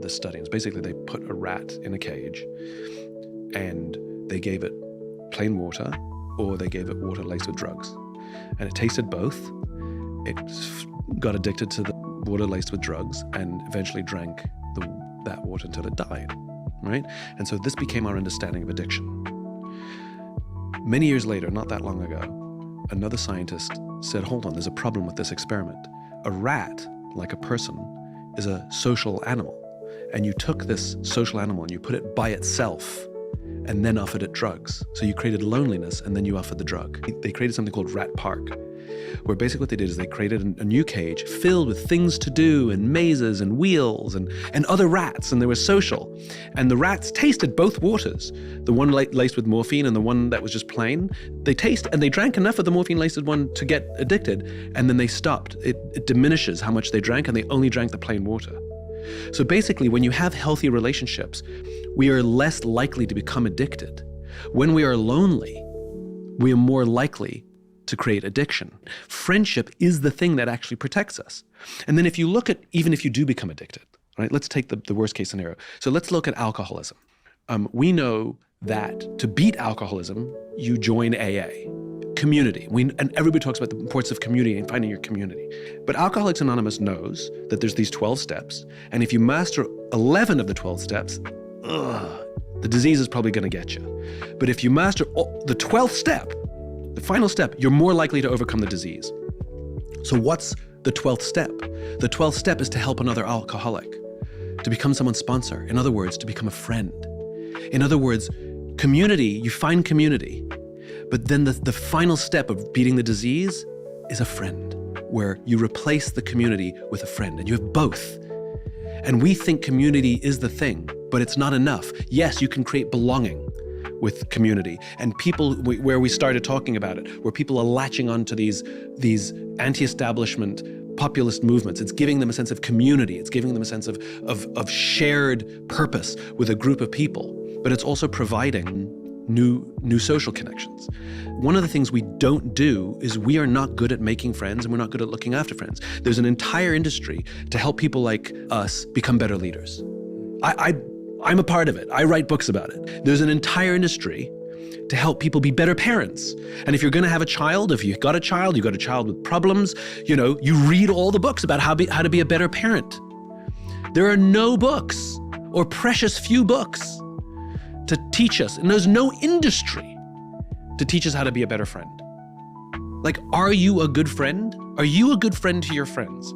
this study. It's basically they put a rat in a cage and they gave it plain water or they gave it water laced with drugs. And it tasted both. It got addicted to the water laced with drugs and eventually drank that water until it died, right? And so this became our understanding of addiction. Many years later, not that long ago, another scientist said, hold on, there's a problem with this experiment. A rat, like a person, is a social animal. And you took this social animal and you put it by itself and then offered it drugs. So you created loneliness and then you offered the drug. They created something called Rat Park, where basically what they did is they created a new cage filled with things to do and mazes and wheels and other rats, and they were social. And the rats tasted both waters, the one laced with morphine and the one that was just plain. They taste and they drank enough of the morphine-laced one to get addicted, and then they stopped. It diminishes how much they drank, and they only drank the plain water. So basically, when you have healthy relationships, we are less likely to become addicted. When we are lonely, we are more likely to create addiction. Friendship is the thing that actually protects us. And then if you look at, even if you do become addicted, right? Let's take the worst case scenario. So let's look at alcoholism. We know that to beat alcoholism, you join AA, community. And everybody talks about the importance of community and finding your community. But Alcoholics Anonymous knows that there's these 12 steps. And if you master 11 of the 12 steps, the disease is probably going to get you. But if you master the 12th step, the final step, you're more likely to overcome the disease. So what's the 12th step? The 12th step is to help another alcoholic, to become someone's sponsor. In other words, to become a friend. In other words, community, you find community. But then the final step of beating the disease is a friend, where you replace the community with a friend, and you have both. And we think community is the thing, but it's not enough. Yes, you can create belonging with community. And people, where we started talking about it, where people are latching onto these anti-establishment populist movements. It's giving them a sense of community. It's giving them a sense of shared purpose with a group of people. But it's also providing new social connections. One of the things we don't do is we are not good at making friends, and we're not good at looking after friends. There's an entire industry to help people like us become better leaders. I'm a part of it. I write books about it. There's an entire industry to help people be better parents. And if you're going to have a child, if you've got a child with problems, you read all the books about how to be a better parent. There are no books, or precious few books, to teach us, and there's no industry to teach us how to be a better friend. Like, are you a good friend? Are you a good friend to your friends?